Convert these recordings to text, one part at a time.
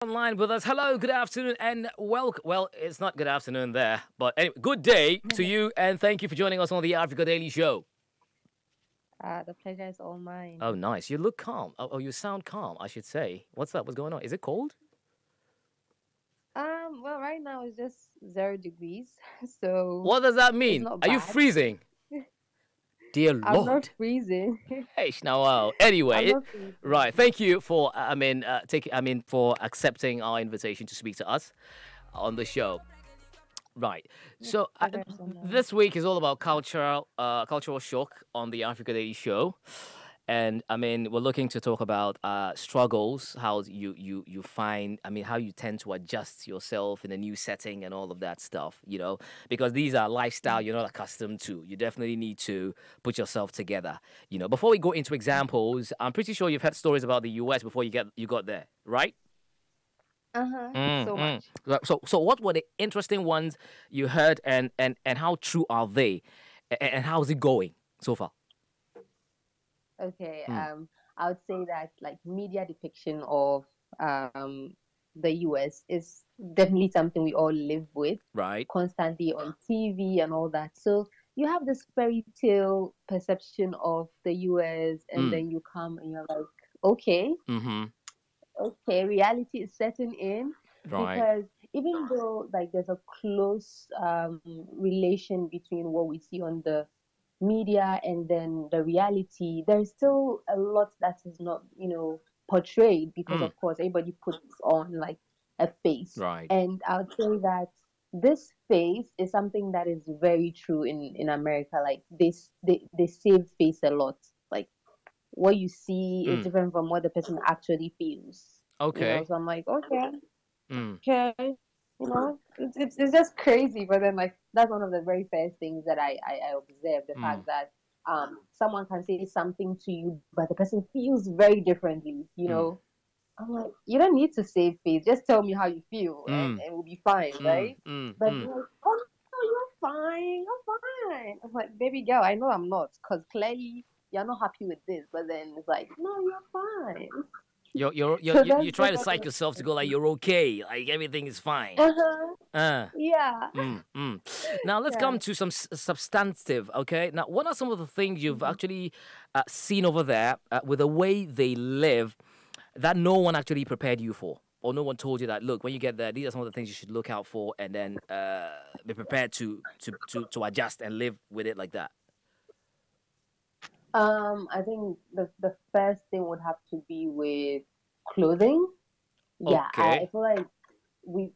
Online with us. Hello, good afternoon, and welcome. Well, it's not good afternoon there, but anyway, good day to you, and thank you for joining us on the Africa Daily Show. The pleasure is all mine. Oh, nice. You look calm. Oh, you sound calm, I should say. What's up? What's going on? Is it cold? Well, right now it's just 0 degrees, so What does that it's mean? not Are you bad. freezing? Dear I'm not Lord. freezing. Hey, now, wow. I'm Anyway, not freezing. right. Thank you for, for accepting our invitation to speak to us on the show. Right. So Pleasure is all mine. this week is all about cultural shock on the Africa Daily Show, and we're looking to talk about struggles, how you find, how you tend to adjust yourself in a new setting and all of that stuff. Because these are lifestyle you're not accustomed to. You definitely need to put yourself together. Before we go into examples, I'm pretty sure you've heard stories about the U.S. before you got there, right? So Mm. much. So what were the interesting ones you heard, and how true are they, and how's it going so far? Okay. Mm. I would say that like media depiction of um the US is definitely something we all live with Right. constantly on TV and all that. So you have this fairy tale perception of the US, and Mm. then you come and you're like, okay, Mm-hmm. okay, reality is setting in, Right. because even though like there's a close relation between what we see on the media and then the reality, there's still a lot that is not, portrayed, because Mm. of course everybody puts on like a face. Right. And I would say that this face is something that is very true in America. Like they save face a lot. Like what you see is Mm. different from what the person actually feels. Okay. So I'm like, okay, Mm. okay, it's just crazy. But then like that's one of the very first things that I observed, the Mm. fact that someone can say something to you, but the person feels very differently. Mm. I'm like, you don't need to save face. Just tell me how you feel, and Mm. it will be fine, Mm. right? Mm. But Mm. they're like, oh no, you're fine, you're fine. I'm like, baby girl, I know I'm not, because clearly you're not happy with this. But then it's like, no, you're fine. So You try that's to what psych yourself to go like you're okay, like everything is fine. uh-huh. Uh. Yeah. Mm. Now let's Yeah. come to some substantive. Okay. Now, what are some of the things you've Mhm. actually seen over there with the way they live that no one actually prepared you for, or no one told you that? Look, when you get there, these are some of the things you should look out for, and then be prepared to adjust and live with it like that. I think the first thing would have to be with clothing. Yeah, I Okay. feel like we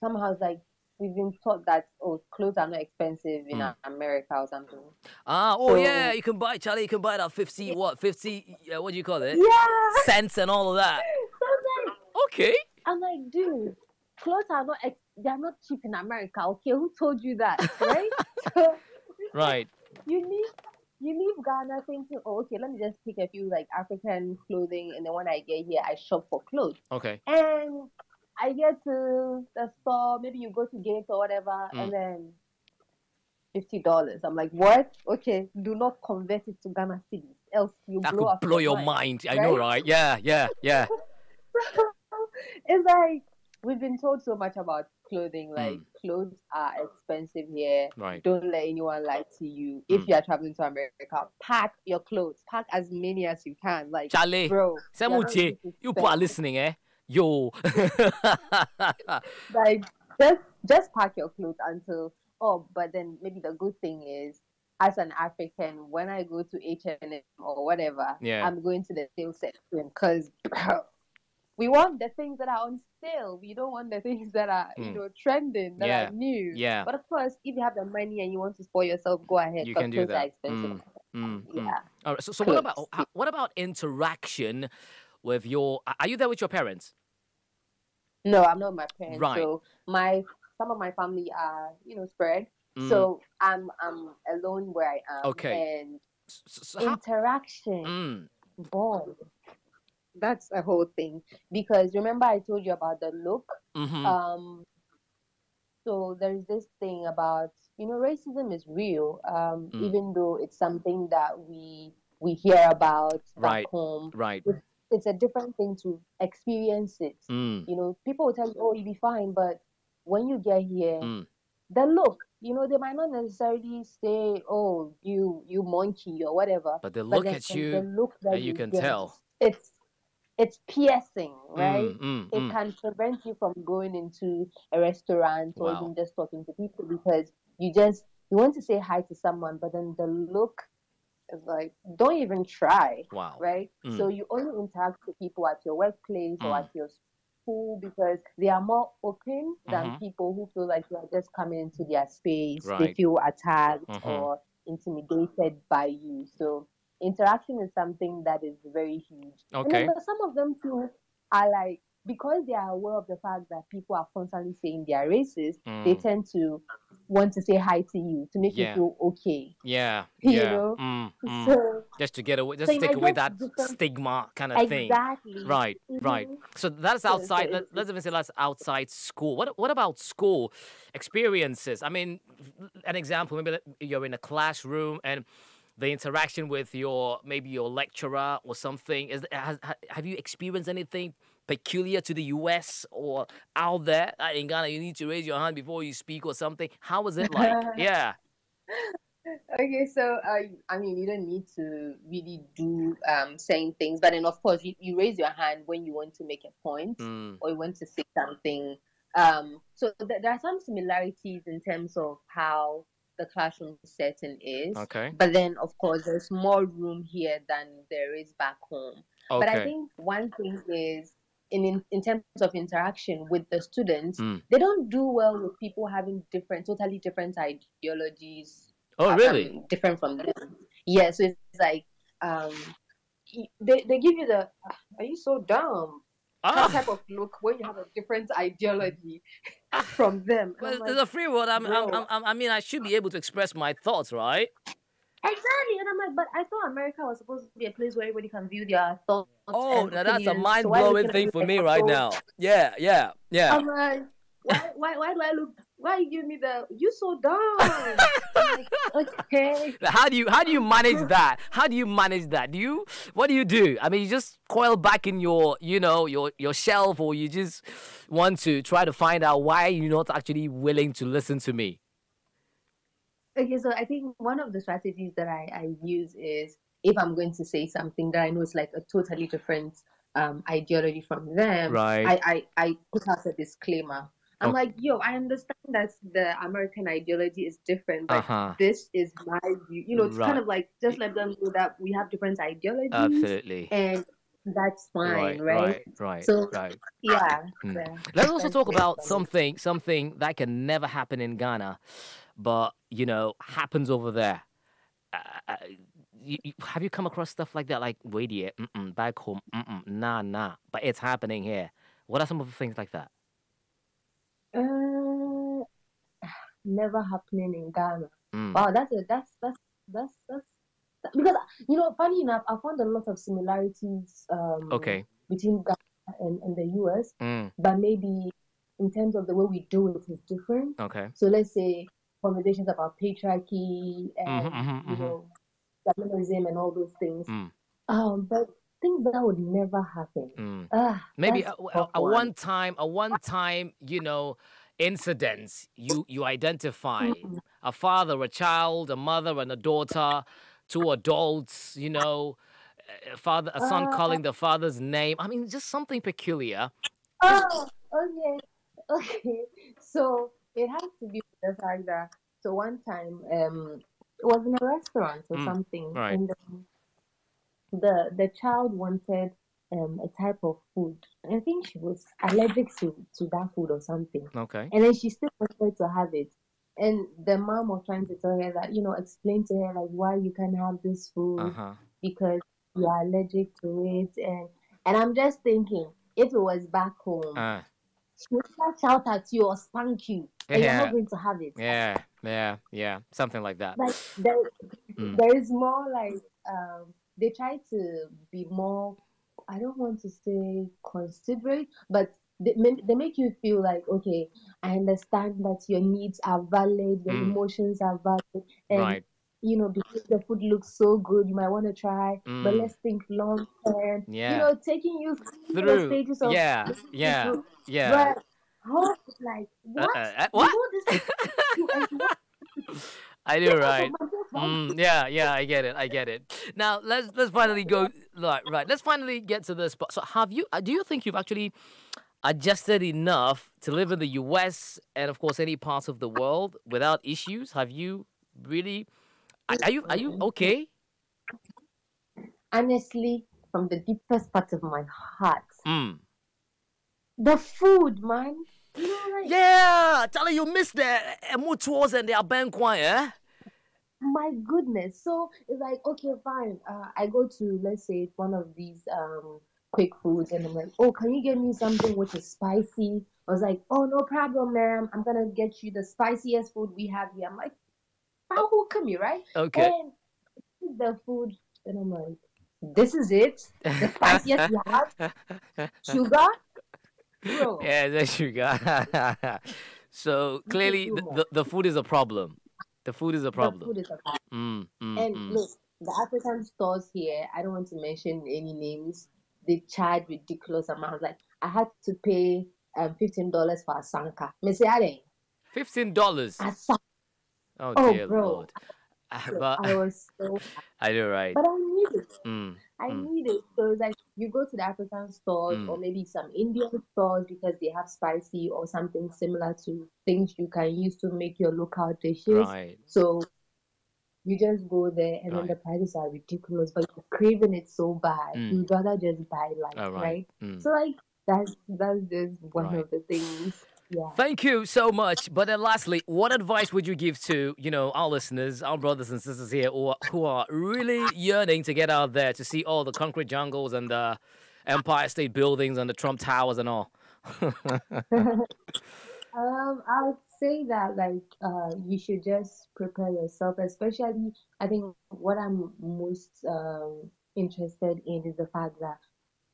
somehow it's like we've been taught that, oh, clothes are not expensive in Mm. America or something. Oh yeah, So you can buy, Charlie. You can buy that 50 yeah, what 50? What do you call it? yeah. Cents and all of that. So Okay. I'm like, dude, clothes are not they're not cheap in America. Okay, who told you that, right? So it's like Right. you leave you leave Ghana thinking, oh, okay, let me just pick a few like African clothing, and then when I get here, I shop for clothes. Okay. And I get to the store, maybe you go to Gate or whatever, and Mm. then $50. I'm like, what? Okay, do not convert it to Ghana cedis, else you That blow could up blow your your mind, mind. I know, right? right? Yeah, yeah, yeah. It's like we've been told so much about clothing, like Mm. clothes are expensive here. Right. Don't let anyone lie to you. If Mm. you are traveling to America, pack your clothes, pack as many as you can. Like, Charlie, bro, you're not Semuche, ready to you people spend. are listening, eh? Yo. Like, just pack your clothes until, oh, but then maybe the good thing is, as an African, when I go to H&M or whatever, Yeah. I'm going to the sale section, because we want the things that are on sale. We don't want the things that are, Mm. trending, that are Yeah. new. Yeah. But of course, if you have the money and you want to spoil yourself, go ahead, You because can do clothes are that. expensive. Mm. Yeah, All right. So clothes. what about interaction with your? Are you there with your parents? No, I'm not my parents. Right. So some of my family are, spread. Mm. So I'm alone where I am, Okay. and So how? interaction, Mm. boy, that's a whole thing. Because remember I told you about the look. Mm-hmm. Um, so there's this thing about, racism is real. Mm. Even though it's something that we hear about back Right. home, Right. it's a different thing to experience it. Mm, You know, people will tell you, oh, you'll be fine, but when you get here, mm. the look, you know, they might not necessarily say, oh, you monkey or whatever, But they but look then at the you look that and you you can get, tell. it's it's piercing, right? Mm, mm, It mm. can prevent you from going into a restaurant or Wow. even just talking to people because you want to say hi to someone, but then the look is like, don't even try, Wow. right? So Mm, you only interact with people at your workplace or mm. at your school because they are more open than Mm-hmm. people who feel like you are just coming into their space. They Right. feel attacked Mm-hmm. or intimidated by you. So interaction is something that is very huge. And then, Okay. but some of them too are like, because they are aware of the fact that people are constantly saying they are racist, they Mm. tend to want to say hi to you to make you Yeah. feel okay, Yeah. you Yeah. know? Mm, mm. So, Just to get away, so just to you take might away get that different, stigma kind of thing. exactly. Right. Right. Hmm. So that's So outside. Let's it's even say that's outside school. What about school experiences? I mean, an example. Maybe you're in a classroom and the interaction with your maybe your lecturer or something have you experienced anything peculiar to the US or out there in Ghana? You need to raise your hand before you speak or something. How was it like? Yeah. okay. So I mean, you don't need to really do saying things, but then of course you raise your hand when you want to make a point Mm, or you want to say something. So there are some similarities in terms of how the classroom setting is, okay. but then of course there's more room here than there is back home. But I Okay. think one thing is in terms of interaction with the students, Mm. they don't do well with people having totally different ideologies, Oh, really? different from them. Yeah, so it's like um, they give you the "are you so dumb" type Ah, of look when you have a different ideology ah. from them, and I'm Well, like, it's a free world. bro, I mean, I should be able to express my thoughts, right? exactly. And I'm like, but I thought America was supposed to be a place where everybody can view their thoughts Oh, and now that's a opinions. So why are you mind-blowing looking at thing me for like me I'm right so? now. Yeah, yeah, yeah. I'm like, why do I look? Why you give me the? You so dumb. I'm like, okay. How do you manage that? How do you manage that? What do you do? I mean, you just coil back in your your shelf, or you just want to try to find out why you're not actually willing to listen to me. Okay, so I think one of the strategies that I use is if I'm going to say something that I know is like a totally different ideology from them, Right. I put out a disclaimer. I'm Okay. like, yo, I understand that the American ideology is different, Uh but huh. this is my view. You know, it's kind Right. of like just let them know that we have different ideologies Absolutely. and that's fine, Right. right? Right. Right. So Right. yeah, Mm. the Let's also different talk ways about of it. something that can never happen in Ghana, but happens over there. Uh, uh, have you come across stuff like that? Like, wait, yeah, back home, nah, nah, but it's happening here. What are some of the things like that? Uh, Never happening in Ghana. Mm. Wow, that's because you know, funny enough, I found a lot of similarities Okay. between Ghana and the US, Mm. but maybe in terms of the way we do it is different. Okay. So let's say conversations about patriarchy Mm-hmm, and mm-hmm, you mm-hmm. know feminism and all those things. Mm. But things that would never happen. Mm. Ah, Maybe that's a tough one. a one time, incidents you identify Mm. a father, a child, a mother, and a daughter, two adults, a son Uh, calling the father's name. I mean, just something peculiar. Just oh, okay. Okay, so it has to be the fact that one time it was in a restaurant or mm, something, right. and the child wanted a type of food. I think she was allergic to that food or something, Okay. and then she still wanted to have it. And the mom was trying to tell her that explain to her like why you can have this Uh food huh. because you are allergic to it, and I'm just thinking if it was back home Uh. she will not shout at you or spank you, and you're not Yeah. going to have it. Yeah. Yeah. Yeah. Something like that. Like Mm. there is more like they try to be more. I don't want to say considerate, but they make you feel like okay, I understand that your needs are valid, your Mm. emotions are valid, and Right. because the food looks so good, you might want to try, but Mm. let's think long term, Yeah. taking you through the Through. stages of Yeah. this Yeah. food. Yeah. But home is like, what? What? This is you and you want I to do, get out of right. my house. Yeah, yeah, I get it. I get it. Now let's finally go. Right. Let's finally get to this. So have you? Do you think you've actually adjusted enough to live in the U.S. and of course any parts of the world without issues? Have you really? Are you okay? Honestly, from the deepest part of my heart, Mm. the food, man. Like, Yeah, Charlie, you missed the mutuals and the abankwa, eh? my goodness. So it's like, okay, fine. I go to, let's say, one of these quick foods, and I'm like, oh, can you get me something which is spicy? I was like, oh, no problem, ma'am. I'm gonna get you the spiciest food we have here. I'm like, how come you, right? Okay. And the food, and I'm like, this is it, the spiciest you have, sugar, bro. Yeah, that's sugar. So You can clearly, do more. the food is a problem. The food is a The problem. food is a And Mm. look, the African stores here, I don't want to mention any names, they charge ridiculous amounts. Like I had to pay $15 for a sanka. Me say, "Ade, $15. a san- Oh oh dear bro, Lord. But I was so I know, right? but I need it. Mm, I mm, need it. So it's like you go to the African stores or mm. maybe some Indian stores because they have spicy or something similar to things you can use to make your local dishes. Right, So you just go there and then the right. prices are ridiculous, but you're craving it so bad. Mm. You'd rather just buy light, All right. right? Mm, So like that's just one right. of the things. Yeah. Thank you so much. But then, lastly, what advice would you give to our listeners, our brothers and sisters here, who are really yearning to get out there to see all the concrete jungles and the Empire State buildings and the Trump Towers and all? I would say that you should just prepare yourself, especially I think what I'm most interested in is the fact that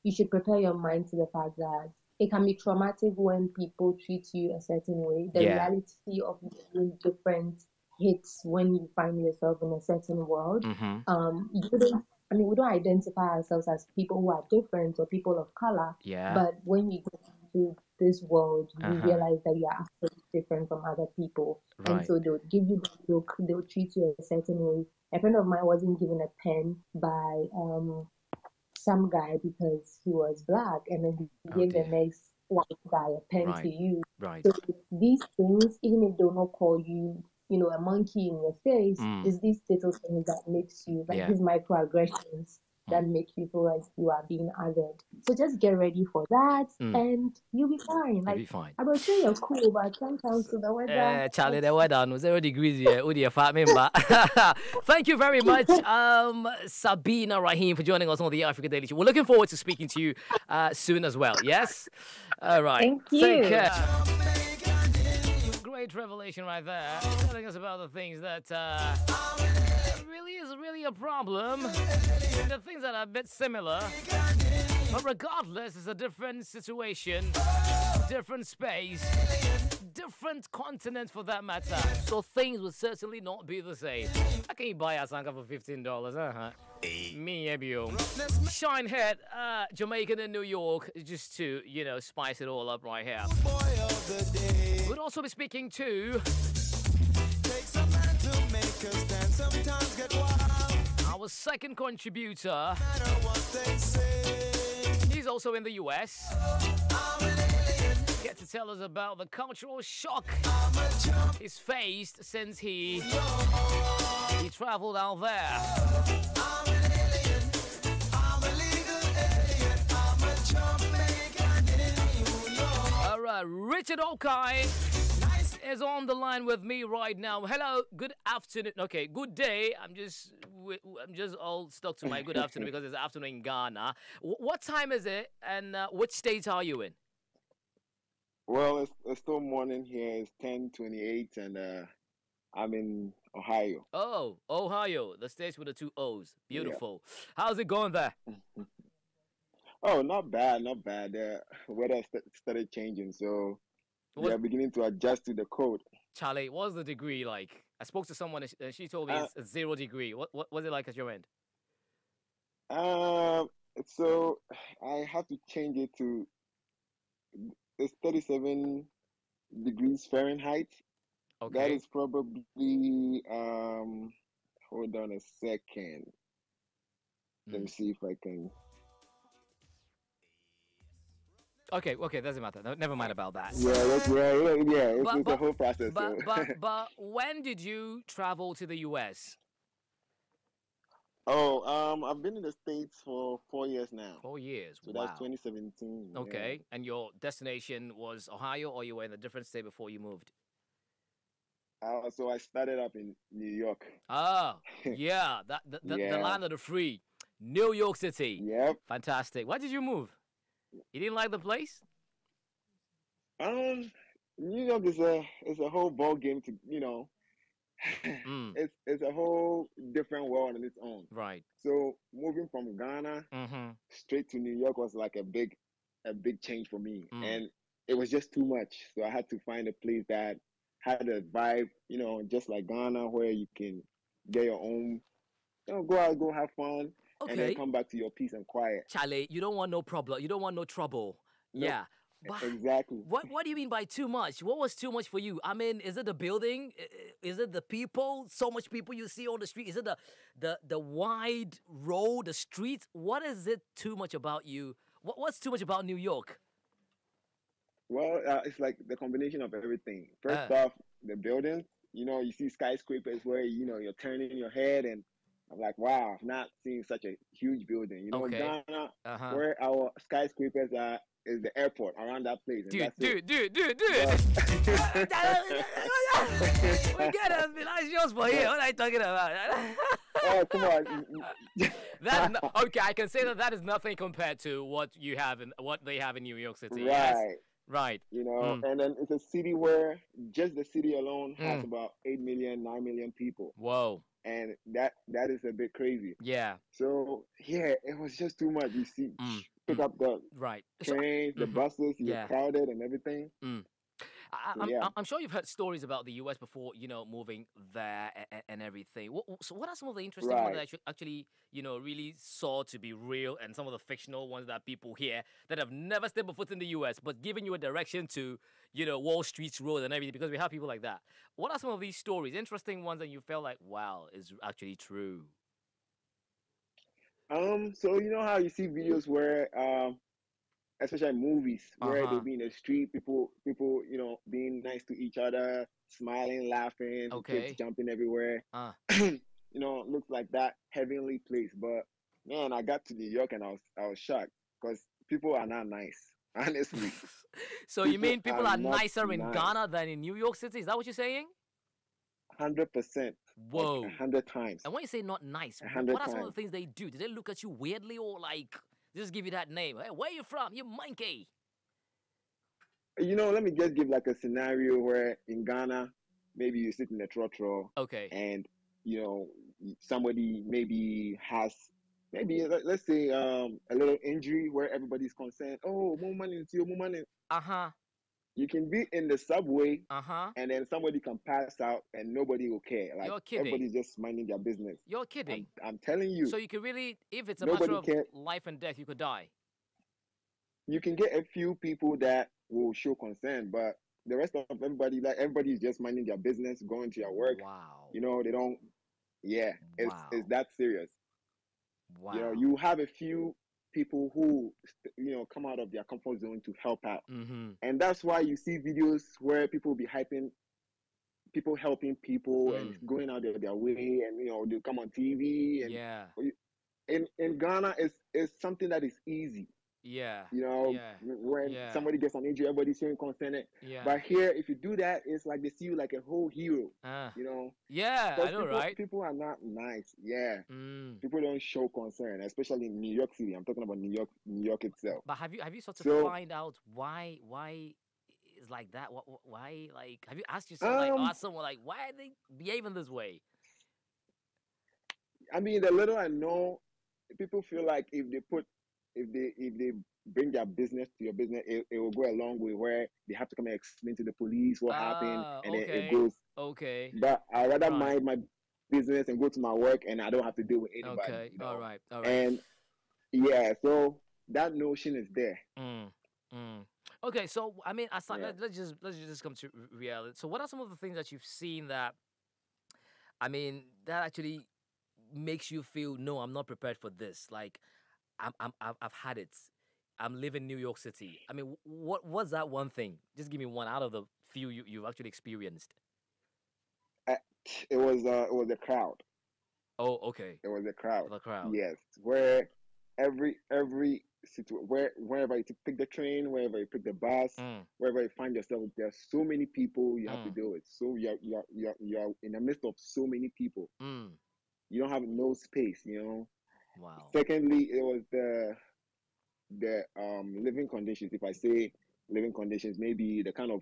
you should prepare your mind to the fact that it can be traumatic when people treat you a certain way. The Yeah. reality of being different hits when you find yourself in a certain world. Mm-hmm. We don't identify ourselves as people who are different or people of color, Yeah. but when you go into this world, you Uh-huh. realize that you are absolutely different from other people. And Right. so they'll give you the look, they'll treat you a certain way. A friend of mine wasn't given a pen by some guy because he was black, and then he Oh gave the dear. next white guy a pen to Right. use. Right. So these things, even if they will not call you, a monkey in your face, Mm. is these little things that makes you like Yeah. these microaggressions that make you feel like you are being othered. So just get ready for that, and you'll be fine. You'll Like be fine. I'm sure you're cool, but sometimes to the weather. Charlie, the weather no 0 degrees here. Udi, fat member. Thank you very much, Sabena Raheem, for joining us on the Africa Daily Show. We're looking forward to speaking to you soon as well. Yes. All right. Thank Take you. care. Great revelation right there, telling us about the things that really is really a problem, and the things that are a bit similar. But regardless, it's a different situation, different space, different continent for that matter. So things will certainly not be the same. How can you buy a sanka for $15? Me, Ebio. Shinehead, Jamaican and New York, just to, spice it all up right here. We'll also be speaking to our second contributor. He's also in the US. Get to tell us about the cultural shock he's faced since he traveled out there. All right, Richard Okai is on the line with me right now. Hello, good afternoon. Okay, good day. I'm just all stuck to my good afternoon because it's afternoon in Ghana. What time is it, and which state are you in? Well, it's still morning here. It's 10:28, and I'm in Ohio. Oh, Ohio, the states with the two O's. Beautiful. Yeah. How's it going there? Oh, not bad, not bad. The weather started changing, so we are beginning to adjust to the cold. Charlie, what's the degree like? I spoke to someone and she told me Uh, it's a 0 degree. What was it like at your end? um, so I have to change it to it's 37 degrees Fahrenheit. That Okay. is probably hold on a second. Let me Mm. see if I can. Okay, okay, doesn't matter. No, never mind about that. Yeah, yeah. But It's a but whole process. but So, but but when did you travel to the US? oh, I've been in the States for 4 years now. 4 years. So that's Wow. 2017. Yeah. Okay. And your destination was Ohio, or you were in a different state before you moved? So I started up in New York. Ah, yeah, that the Yeah. land of the free, New York City. Yep. Fantastic. Why did you move? You didn't like the place? Um, New York is a whole ball game to Mm, it's a whole different world on its own. right. So moving from Ghana Mm-hmm. straight to New York was like a big change for me, Mm. and it was just too much. So I had to find a place that had a vibe, just like Ghana, where you can get your own, go out, go have fun, and then Okay. come back to your peace and quiet. Charlie, you don't want no problem. You don't want no trouble. No, Yeah. But exactly. what do you mean by too much? What was too much for you? I mean, is it the building? Is it the people? So much people you see on the street? Is it the wide road, the streets? What is it too much about you? What's too much about New York? Well, it's like the combination of everything. First Uh, off, the buildings. You see skyscrapers where you're turning your head, and I'm like, wow, I've not seen such a huge building. okay. Ghana, Uh-huh. where our skyscrapers are, is the airport around that place, and Dude, that's it. dude, dude, dude, dude. But We get us nice yours for here. but What are you talking about? oh, come on. That is okay. I can say that that is nothing compared to what you have in what they have in New York City. Yes, Right. right. Mm, And then it's a city where just the city alone has mm. about 8 million, 9 million people, Whoa. and that is a bit crazy. Yeah. So yeah, it was just too much. You see, Mm, pick mm. up the Right. So, trains, the mhm, buses, you're yeah. crowded and everything. Mm. So yeah, I'm sure you've heard stories about the US before, moving there and everything. So, what are some of the interesting ones right. that you actually, really saw to be real, and some of the fictional ones that people hear that have never stepped a foot in the US, but giving you a direction to, Wall Street's road and everything, because we have people like that. What are some of these stories, interesting ones that you felt like, wow, is actually true? So you know how you see videos where especially movies Uh where they'll huh. be in the street, people, being nice to each other, smiling, laughing, kids Okay. jumping everywhere. Uh. Looks like that heavenly place. But man, I got to New York and I was shocked because people are not nice. Honestly, So you people mean are people are not nicer in nice. Ghana than in New York City? Is that what you're saying? 100%, like a Whoa. hundred times, And when you say not nice, a what hundred are some of the times. things they do? Do they look at you weirdly, or like just give you that name? Hey, where you from? You monkey. Let me just give like a scenario where in Ghana, maybe you sit in a trotro Okay. and you know somebody maybe has maybe let's say a little injury where everybody's concerned. Oh, more money into your more money. Uh huh. You can be in the subway Uh huh. and then somebody can pass out and nobody will care. Like You're kidding. everybody's just minding their business. You're I'm kidding. I'm telling you, So you could really, if it's a matter nobody of can. life and death, you could die. You can get a few people that will show concern, but the rest of everybody, like everybody is just minding their business, going to their work. Wow. They don't. Yeah, it's Wow. that serious. Wow. You have a few people who come out of their comfort zone to help out, Mm-hmm. and that's why you see videos where people be hyping people, helping people and Mm. going out their way, and they come on TV. And Yeah. in Ghana, it's something that is easy. Yeah. Yeah. When Yeah. somebody gets an injury, everybody's showing concern. Yeah. But here, if you do that, it's like they see you like a whole hero, Uh. you know, Yeah. I because know, right? people are not nice. Yeah, Mm. people don't show concern, especially in New York City. I'm talking about New York itself. But have you sort of So, find out why it's like that? Why, like, have you asked yourself, like, or um, asked someone, like, why are they behaving this way? I mean, the little I know, people feel like if they bring their business to your business, it will go a long way where they have to come and explain to the police what happened, and then it Okay. goes Okay. but I rather Right. mind my business and go to my work, and I don't have to deal with anybody, Okay. All right. All right. And yeah, so that notion is there. Mm, mm. Okay, so I mean, aside, Yeah. let's just come to reality. So, what are some of the things that you've seen that I mean that actually makes you feel no, I'm not prepared for this. Like, I've had it. I'm living New York City. I mean, what was that one thing? Just give me one out of the few you've actually experienced. Uh, it was a crowd. Oh, okay. It was a crowd. The crowd. Yes, where wherever you pick the train, wherever you pick the bus, Mm, wherever you find yourself, there's so many people you have to mm, deal with. So you're in the midst of so many people. mm. You don't have no space. Wow. Secondly, it was the living conditions. If I say living conditions, maybe the kind of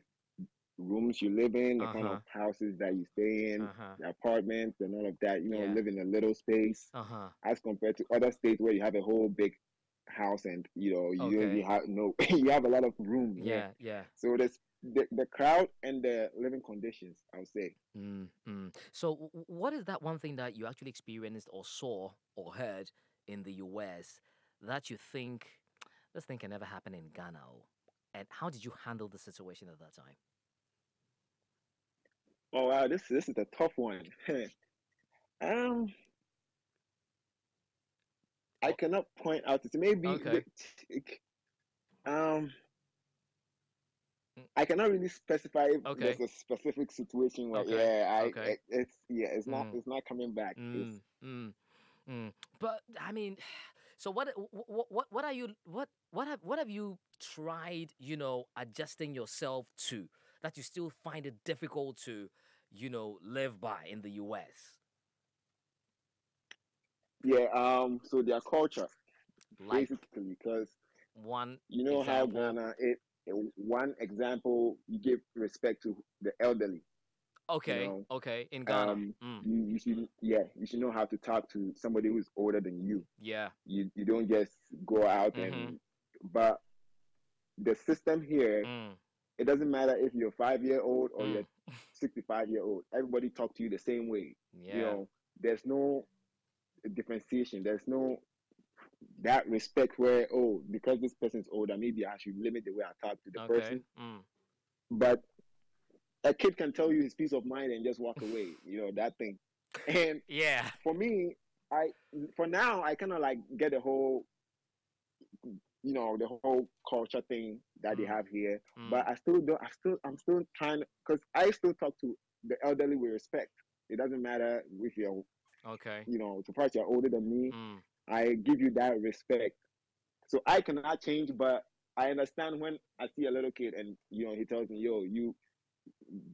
rooms you live in, the Uh kind of huh. houses that you stay in, Uh huh. the apartments and all of that, Yeah. live in a little space Uh huh. as compared to other states where you have a whole big house and you Okay. have no you have a lot of room here. Yeah. Yeah. So there's the crowd and the living conditions, I would say. So, what is that one thing that you actually experienced or saw or heard in the US that you think this thing can never happen in Ghana? And how did you handle the situation at that time? Oh wow, this is a tough one. um I Oh, cannot point out it. Maybe okay. um Mm, I cannot really specify if there's okay. a specific situation where Okay. Okay. it's Mm, not coming back. It's mm, mm, mm. But I mean, so what are you what have you tried? Adjusting yourself to that you still find it difficult to, live by in the U.S. Yeah, so their culture, Like basically, because one you know how example. Ghana, one example, you give respect to the elderly, you Okay. know. Okay. In Ghana. You should know how to talk to somebody who's older than you. Yeah. You don't just go out Mm-hmm. but the system here, Mm. it doesn't matter if you're 5 year old or Mm. you're 65-year old, everybody talk to you the same way. You Yeah. know, there's no differentiation, there's no that respect where, oh, because this person's older, maybe I should limit the way I talk to the Okay. person. Mm. But a kid can tell you his peace of mind and just walk away, that thing. And Yeah. for me, I for now I kind of like get the whole culture thing that they Mm. have here. Mm. But I still don't. I'm still trying because I still talk to the elderly with respect. It doesn't matter if you're, Okay. so far as you're older than me, Mm. I give you that respect. So I cannot change, but I understand when I see a little kid and he tells me, "Yo, you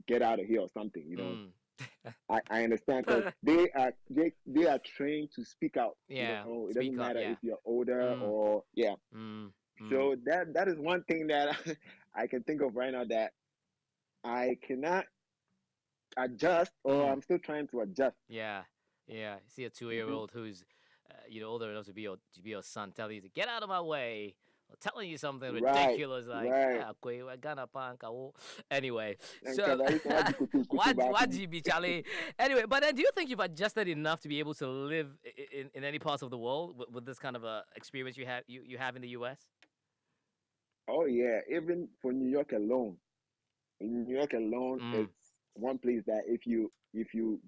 get out of here" or something. Mm. I understand because they are trained to speak out. Yeah. It Speak doesn't up. matter Yeah. if you're older Mm. or yeah. Mm. Mm. So that is one thing that I can think of right now that I cannot adjust, or Mm. I'm still trying to adjust. Yeah. Yeah. See a 2 year Mhm. old who's, older enough to be your son, telling you to get out of my way, or telling you something Right, ridiculous like, right. "Yeah, we're gonna punk." Anyway, And so kutu back. why GB Charlie? Anyway, but then do you think you've adjusted enough to be able to live in any parts of the world with this kind of a experience you have in the U.S.? Oh yeah, even for New York alone. In New York alone, Mm. it's one place that if you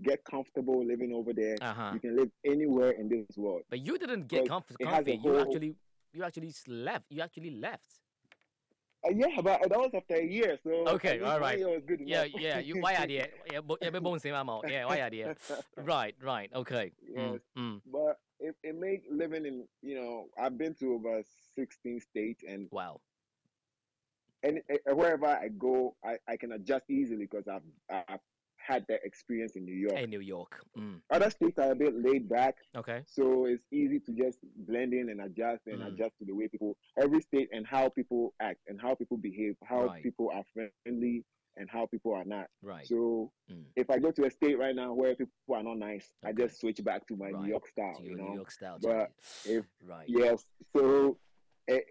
get comfortable living over there, Uh huh. you can live anywhere in this world But you didn't get because it has comfy. a You whole. actually left. You actually left. Yeah, but that was after a year, so at Okay, least all one right. year was good Yeah, enough. yeah. You why idea? Yeah, yeah, but bones same amount. Yeah, why idea? Right, right. Okay. Yes, Mm. but it made living in, I've been to over 16 states, and Wow. wherever I go, I can adjust easily because I've had that experience in New York. In New York. Mm. Other states are a bit laid back, Okay. so it's easy to just blend in and Mm. adjust to the way every state and how people act and how people behave, how Right. people are friendly and how people are not. Right. So Mm. if I go to a state right now where people are not nice, I Okay. just switch back to my New Right. York style, To your New York style, But Charlie. if Right. yes, so eh,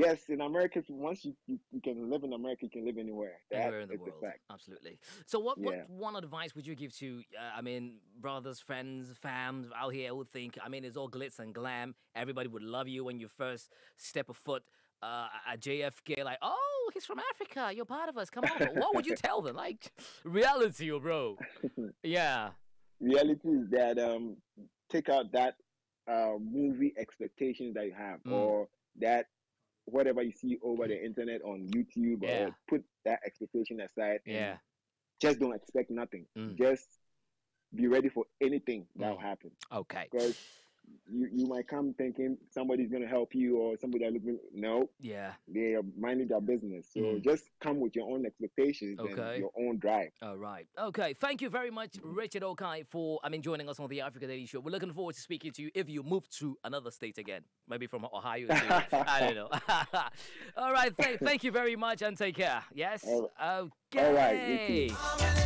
yes, in America, once you can live in America, you can live anywhere. That Anywhere in the is the world, fact. absolutely. So, what Yeah. one advice would you give to, I mean, brothers, friends, fams out here who think, I mean, it's all glitz and glam. Everybody would love you when you first step a foot at JFK. Like, oh, he's from Africa. You're part of us. Come over. What would you tell them? Like, reality, bro. Yeah. Reality is that take out that movie expectations that you have, Mm, or that whatever you see over the internet on YouTube, or yeah. put that expectation aside and Yeah. just don't expect nothing. Mm, Just be ready for anything that will mm. happen. Okay. Because you might come thinking somebody's gonna help you, or somebody that looking, no, Yeah. they are minding their business. So Mm. just come with your own expectations and Okay. your own drive. All right. Okay. Thank you very much, Richard Okai, for joining us on the Africa Daily Show. We're looking forward to speaking to you if you move to another state again, maybe from Ohio to I don't know. All right. Thank you very much and take care. Yes. all all right, you too. Okay.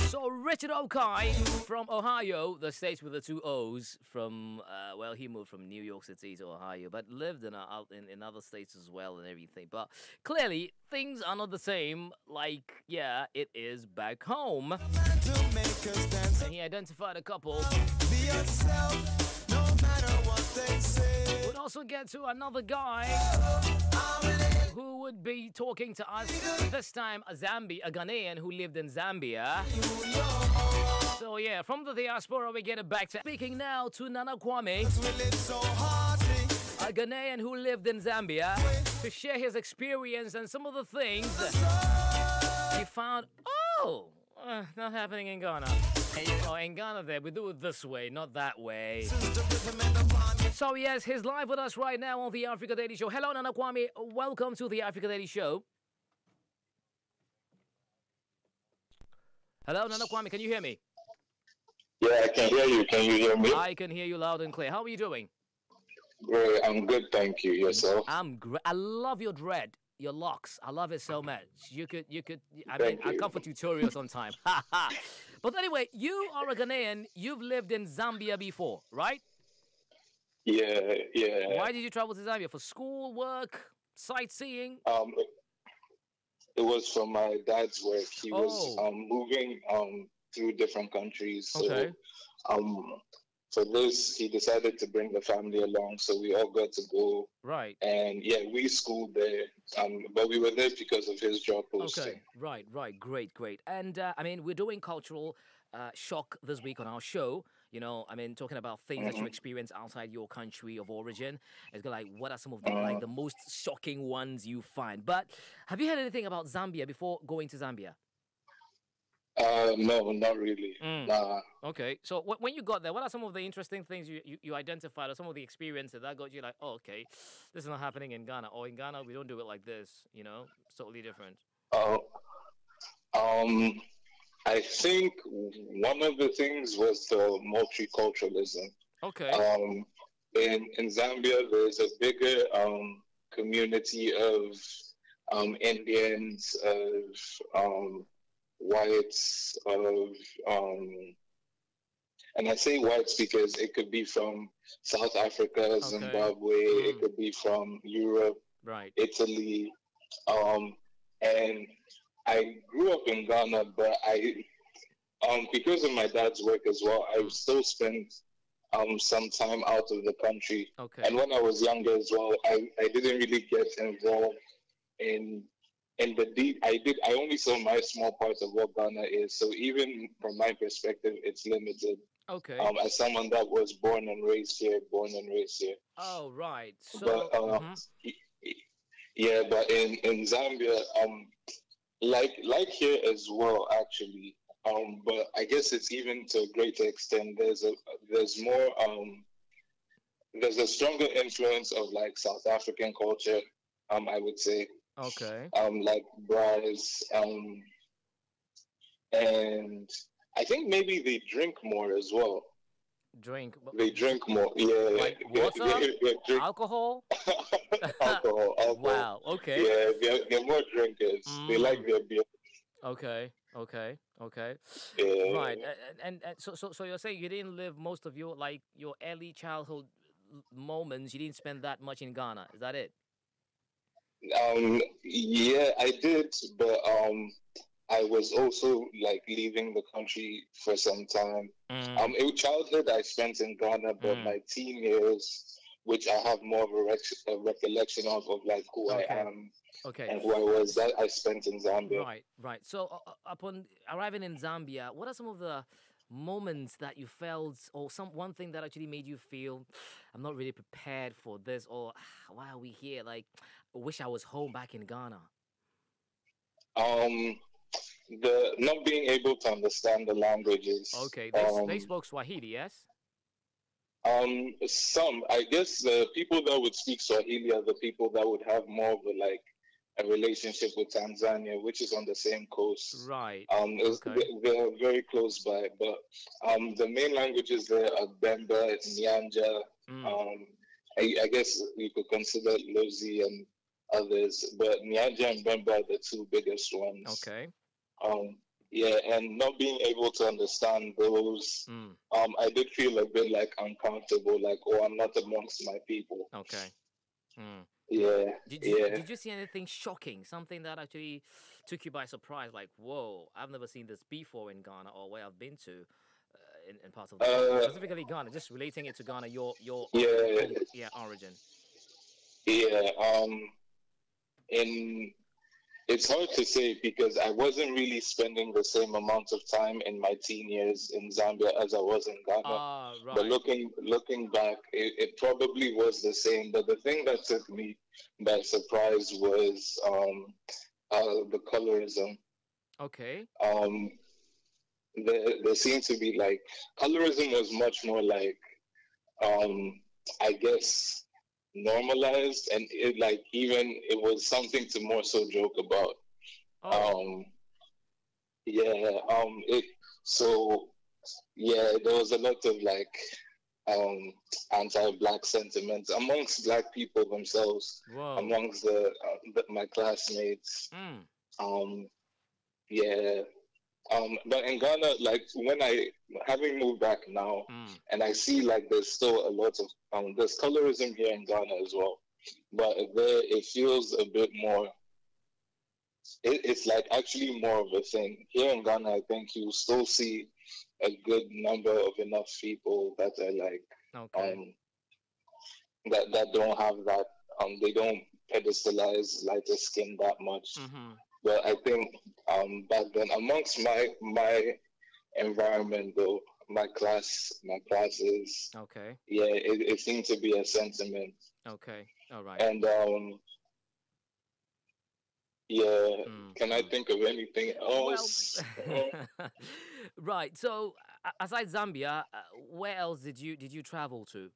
So Richard Okai from Ohio, the state with the two O's, from well, he moved from New York City to Ohio, but lived in other states as well and everything. But clearly, things are not the same. Like, yeah, it is back home. And he identified a couple. We'd also get to another guy who would be talking to us, this time a Ghanaian who lived in Zambia. So yeah, from the diaspora we get it back to speaking now to Nana Kwame, a Ghanaian who lived in Zambia, to share his experience and some of the things he found, not happening in Ghana. Oh, in Ghana there, we do it this way, not that way. So yes, he's live with us right now on the Africa Daily Show. Hello, Nana Kwame. Welcome to the Africa Daily Show. Hello, Nana Kwame. Can you hear me? Yeah, I can hear you. Can you hear me? I can hear you loud and clear. How are you doing? Great. I'm good, thank you. Yourself? I'm great. I love your dread, your locks. I love it so much. You could. I Thank I you. come for tutorials sometime. But anyway, you are a Ghanaian. You've lived in Zambia before, right? Yeah, yeah. Why did you travel to Zambia? For school, work, sightseeing? It was for my dad's work. He was Oh, moving through different countries. So okay. um for this he decided to bring the family along, so we all got to go, Right. and yeah, we schooled there. But we were there because of his job posting. Okay, right. Great. And I mean, we're doing cultural shock this week on our show. You know, I mean, talking about things that you Mm-hmm. experience outside your country of origin. It's like, what are some of the Uh, the most shocking ones you find? But have you heard anything about Zambia before going to Zambia? no, not really. Mm. Nah. Okay, so when you got there, what are some of the interesting things you identified, or some of the experiences that got you like, oh, okay, this is not happening in Ghana, or in Ghana we don't do it like this. You know, it's totally different. Uh, um, I think one of the things was the multiculturalism. Okay. In Zambia, there's a bigger community of Indians, of whites, of and I say whites because it could be from South Africa, Okay. Zimbabwe, it could be from Europe, Right. Italy, and I grew up in Ghana, but because of my dad's work as well, I still spent some time out of the country. Okay. And when I was younger as well, I didn't really get involved in the deep. I only saw my small part of what Ghana is. So even from my perspective, it's limited. Okay. As someone that was born and raised here. Oh, right. So, But yeah, but in Zambia, like here as well, actually. But I guess it's even to a greater extent. There's a stronger influence of like South African culture. I would say. okay. Like bras. And I think maybe they drink more as well. Drink. They drink more. Yeah. Like water? They drink Alcohol? alcohol. Wow. Okay. Yeah, they're more drinkers. They like their beer. Okay. Yeah. Right. And so you're saying you didn't live most of your early childhood moments you didn't spend that much in Ghana. Is that it? Yeah, I did, but I was also like leaving the country for some time. In childhood I spent in Ghana, but my teen years, which I have more of a recollection of like who I am and who I was, that I spent in Zambia. Right. So upon arriving in Zambia, what are some of the moments that you felt, or one thing that actually made you feel, I'm not really prepared for this, or why are we here? Like, I wish I was home back in Ghana. The not being able to understand the languages. Okay, they spoke Swahili, yes? Some, I guess, the people that would speak Swahili are the people that would have more of a relationship with Tanzania, which is on the same coast. Right. They're very close by, but the main languages there are Bemba, Nyanja. I guess you could consider Lozi and others, but Nyanja and Bemba are the two biggest ones. Okay. Yeah, and not being able to understand those, I did feel a bit like uncomfortable, like, oh, I'm not amongst my people. Okay. Yeah. Did you see anything shocking? Something that actually took you by surprise? Like, whoa, I've never seen this before in Ghana or where I've been to in parts of specifically Ghana. Just relating it to Ghana, your origin. Yeah. It's hard to say because I wasn't really spending the same amount of time in my teen years in Zambia as I was in Ghana. Right. But looking back, it probably was the same. But the thing that took me by surprise was the colorism. Okay. There seemed to be like colorism was much more like I guess normalized, and it was something to more so joke about. There was a lot of like anti-black sentiments amongst black people themselves. Whoa. Amongst my classmates. But in Ghana, like when having moved back now, and I see like there's still a lot of there's colorism here in Ghana as well, but there it feels a bit more. It's like actually more of a thing here in Ghana. I think you still see a good number of enough people that are like that don't have that they don't pedestalize lighter skin that much. But I think back then, amongst my environment, though, my classes, it seemed to be a sentiment. Okay, all right. And can I think of anything else? Well, right. So, aside Zambia, where else did you travel to?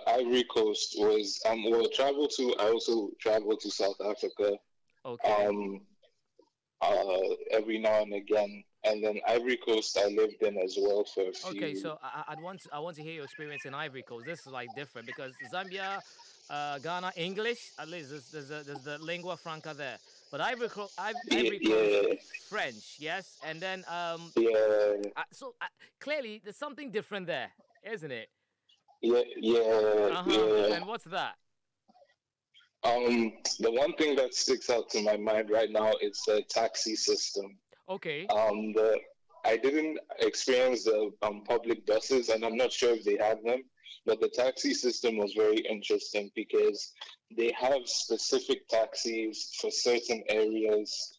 Ivory Coast was travel to. I also traveled to South Africa. Okay. Every now and again, and then Ivory Coast I lived in as well for a few. Okay, so I want to hear your experience in Ivory Coast. This is like different because Zambia, Ghana, English. At least there's the lingua franca there. But Ivory Coast, French, yes, and then clearly there's something different there, isn't it? Yeah. And what's that? The one thing that sticks out to my mind right now is the taxi system. Okay. I didn't experience the public buses, and I'm not sure if they have them, but the taxi system was very interesting because they have specific taxis for certain areas.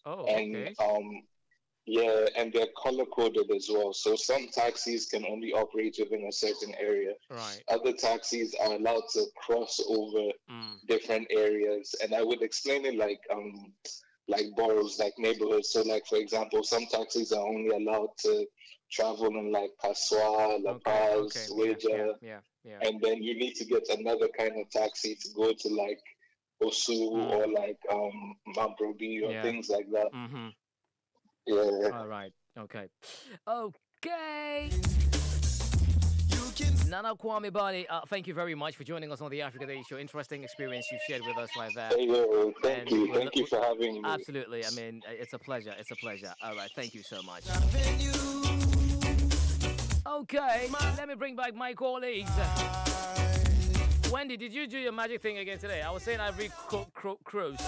And they're color coded as well. So some taxis can only operate within a certain area. Right. Other taxis are allowed to cross over different areas. And I would explain it like boroughs, like neighborhoods. So like, for example, some taxis are only allowed to travel in like Passoa, La Paz, Weja. Yeah. And then you need to get another kind of taxi to go to like Osu or like Mamprobi or things like that. Yeah. All right. Okay. Nana Kwame Bani, thank you very much for joining us on the Africa Day Show. Interesting experience you've shared with us right there. Thank you. Thank you for having me. Absolutely. I mean, it's a pleasure. It's a pleasure. All right. Thank you so much. Okay, let me bring back my colleagues. Wendy, did you do your magic thing again today? I was saying Ivory Coast.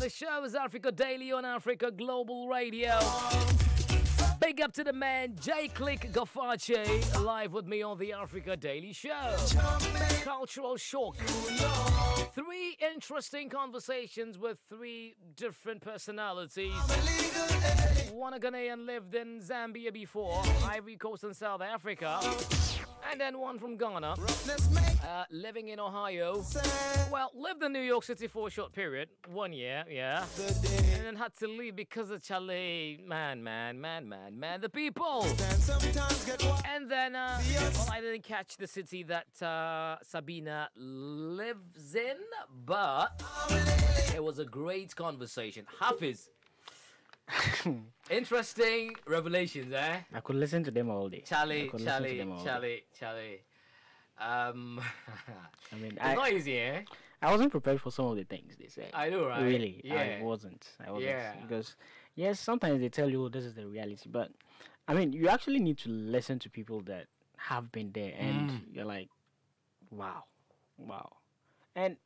The show is Africa Daily on Africa Global Radio. Big up to the man, J. Click Gafache, live with me on the Africa Daily Show. Cultural shock. 3 interesting conversations with 3 different personalities. One a Ghanaian lived in Zambia before, Ivory Coast and South Africa. And then one from Ghana, living in Ohio. Well, lived in New York City for a short period, 1 year, yeah. And then had to leave because of Charlie, man, the people. And then, well, I didn't catch the city that Sabena lives in, but it was a great conversation. Hafiz. Interesting revelations, eh? I could listen to them all day. Charlie. I mean, it's not easy, eh? I wasn't prepared for some of the things they said. I know, right? Really, yeah. I wasn't. Yeah. Because, yes, sometimes they tell you this is the reality, but I mean, you actually need to listen to people that have been there, and you're like, wow. And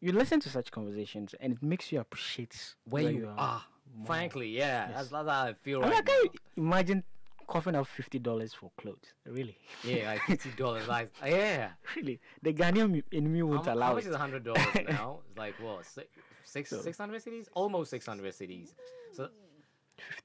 you listen to such conversations, and it makes you appreciate where you are. Frankly, yeah, yes. that's how I feel. I mean, right I can't imagine coughing up $50 for clothes. Really? Yeah, like $50. Like, yeah. Really? The Ghanaian in me won't allow How much it. is $100 now? It's like what? 600 cities? Almost 600 cities. So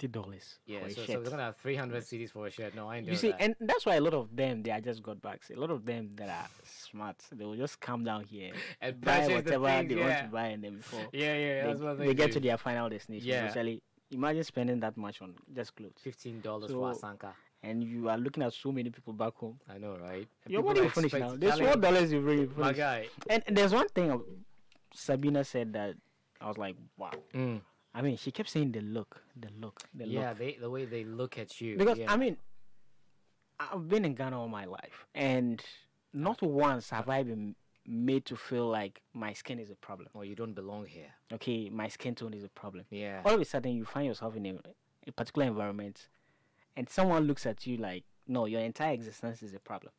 $50. yeah, for a so shirt. we're gonna have 300 cities for a shirt. No, I ain't doing You see, that. and that's why a lot of them they are just got backs. A lot of them that are smart, they will just come down here And buy purchase the whatever things, they yeah. want to buy, and then before Yeah, that's what they they get do. to their final destination. Yeah. Especially, imagine spending that much on just clothes, $15 So- for a Sanka. and you are looking at so many people back home. I know, right? And Your people money will finish expect- now. There's Charlie, $4 you bring. my guy. And there's one thing Sabena said that I was like, wow. Mm. I mean, she kept saying the look. Yeah, the way they look at you. Because yeah. I mean, I've been in Ghana all my life, and not once have I been made to feel like my skin is a problem. oh, you don't belong here. Okay, my skin tone is a problem. Yeah. All of a sudden, you find yourself in a particular environment, and someone looks at you like, no, your entire existence is a problem.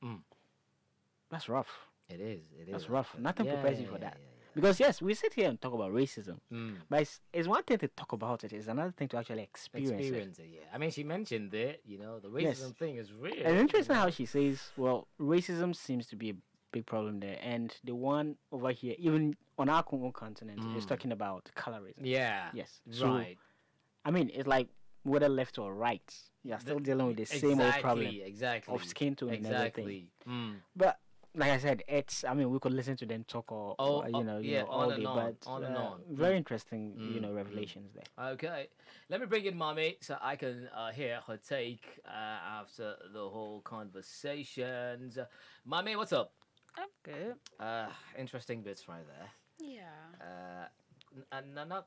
That's rough. It is. That's rough. actually. Nothing Yeah, prepares you yeah, for yeah, that. yeah, Because yes, we sit here and talk about racism, yeah. but it's one thing to talk about it. It's another thing to actually experience it. Yeah. I mean, she mentioned it. You know, the racism Yes. thing is real. And it's interesting how she says, well, racism seems to be a big problem there, and the one over here, even on our own continent, is talking about colorism. Yeah. Yes. So, Right. I mean, it's like whether left or right, you are still dealing with the same old problem Exactly. of skin tone and everything. Mm. But like I said, it's. I mean, we could listen to them talk all on day, and on, but on and on. very interesting, revelations there. Okay. Let me bring in Mommy so I can hear her take after the whole conversations. Mommy, what's up? I'm good. Interesting bits right there. Yeah. Nana,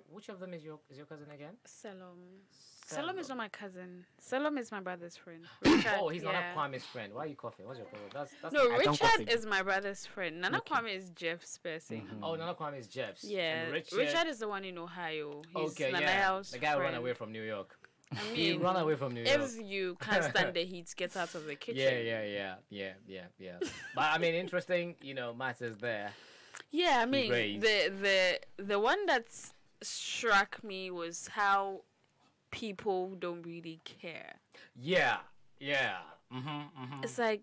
which of them is your cousin again? Salom is not my cousin. Salom is my brother's friend. Richard, Oh, he's yeah. Nana Kwame's friend. Why are you coughing? What's your problem? That's No, I don't cough Richard again. is my brother's friend. Nana Kwame is Jeff's person. Oh, Nana Kwame is Jeff's. Yeah, And Richard is the one in Ohio. He's Okay, Nana yeah. El's The guy who ran friend. away from New York. I He mean, ran away from New York. if you can't stand the heat, get out of the kitchen. Yeah. But I mean, interesting, matters there. Yeah, I mean, raised. the one that struck me was how people don't really care. Yeah. Mm-hmm. It's like,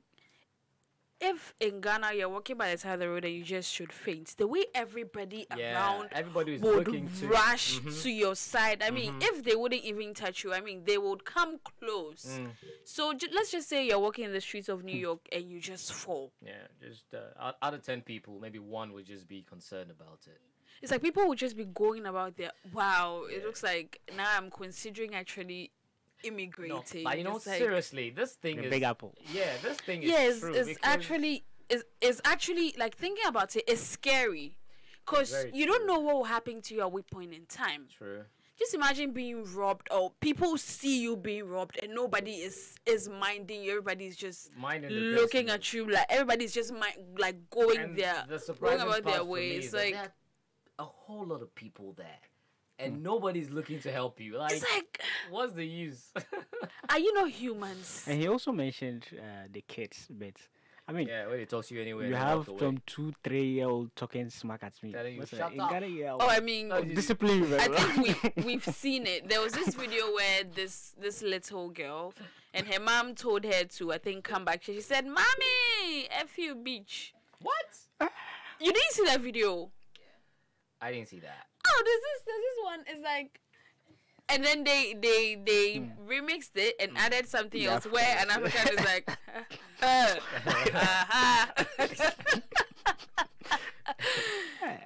if in Ghana you're walking by the side of the road and you just should faint, the way everybody around Everybody is would looking to rush to your side. I mean, if they wouldn't even touch you, I mean, they would come close. So let's just say you're walking in the streets of New York and you just fall. Yeah, just out of 10 people, maybe one would just be concerned about it. It's like people would just be going about their, wow, it looks like now I'm considering actually immigrating. No, but It's like, seriously, this thing The is Big Apple. Yeah, this thing is yes, true. it's because- actually like thinking about it is scary, because Very you don't know what will happen to you at what point in time. True. Just imagine being robbed, or people see you being robbed and nobody is minding you. Everybody's just Minding the looking business. at you, like everybody's just going And there, the going surprising about part their for me way. is It's that like, there are a whole lot of people there and nobody's looking to help you. Like, It's like, what's the use? are you not humans? And he also mentioned the kids, but I mean, Yeah, when they talk to you anyway. you and they have walk away. some 2-3-year-old talking smack at me. Telling you, What's "Shut that? up." Oh, I mean, Discipline you very I well. think we've seen it. There was this video where this little girl and her mom told her to, I think, come back. She said, "Mommy, F you, bitch." What? You didn't see that video? I didn't see that. Oh, there's this one. It's like, and then they remixed it and added something Yeah, else where an African is like,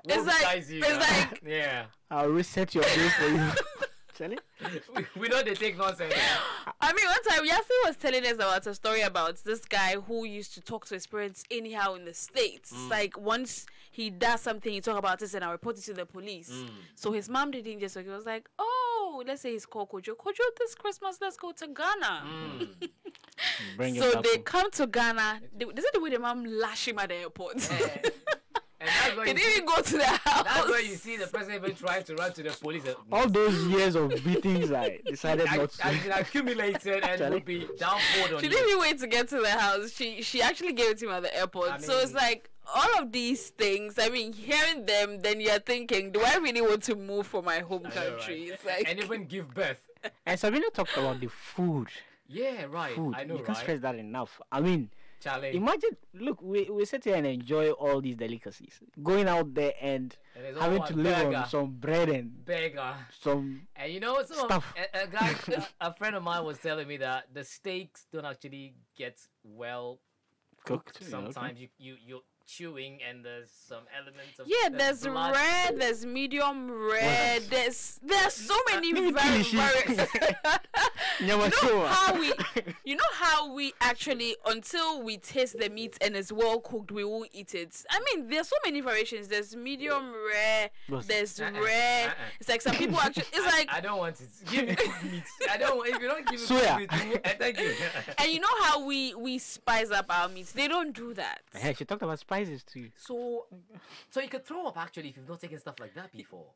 We'll size you, it's huh? like, Yeah. I'll reset your day for you. Charlie? We know they take nonsense. I mean, one time Yasi was telling us about a story about this guy who used to talk to his parents anyhow in the States. Like, once he does something, he talk about this and I report it to the police. So his mom didn't just, he was like, oh, let's say he's called Kojo. Kojo, this Christmas, let's go to Ghana. Bring it So back they home. come to Ghana. This is the way the mom lash him at the airport. And that's where He you didn't even go to the house. That's where you see the person even trying to run to the police. All those years of beatings, I decided not to. Has been accumulated and will be downpoured on She you. didn't even wait to get to the house. She actually gave it to him at the airport. I So it's mean- like all of these things. I mean, hearing them, then you're thinking, do I really want to move from my home I know, country? right? It's like, And even give birth. And Sabina talked about the food. Yeah, right. Food. I know, You can't right? stress that enough. I mean, Charlie. imagine, look, we sit here and enjoy all these delicacies. Going out there and And there's having all to one live burger. on some bread and Beggar. some. And you know, Stuff. a guy, a friend of mine was telling me that the steaks don't actually get well cooked. Cooked, yeah, Sometimes you're chewing and there's some elements of yeah, there's blood. red, there's medium red, there's so many Mini variants. Nyama You know how we actually, until we taste the meat and it's well cooked, we will eat it. I mean, there's so many variations. There's medium rare, What's- there's Uh-uh, rare. uh-uh. It's like some people actually, it's like, I don't want it. Give me cooked meat. I don't. If you don't give me Soya. cooked meat, thank you. and you know how we spice up our meats. They don't do that. Hey, she talked about spices too. So you could throw up actually if you've not taken stuff like that before.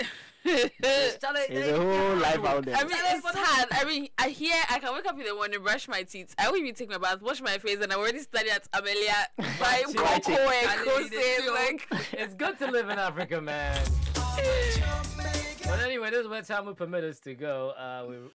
There's a whole life out there. I mean, it's hard. I mean, I can wake up in the morning, brush my teeth. I will even take my bath, wash my face, and I already study at Amelia, buy Chill, cocoa chill. and I need Kose. to Like, It's good to live in Africa, man. But anyway, this is where time will permit us to go.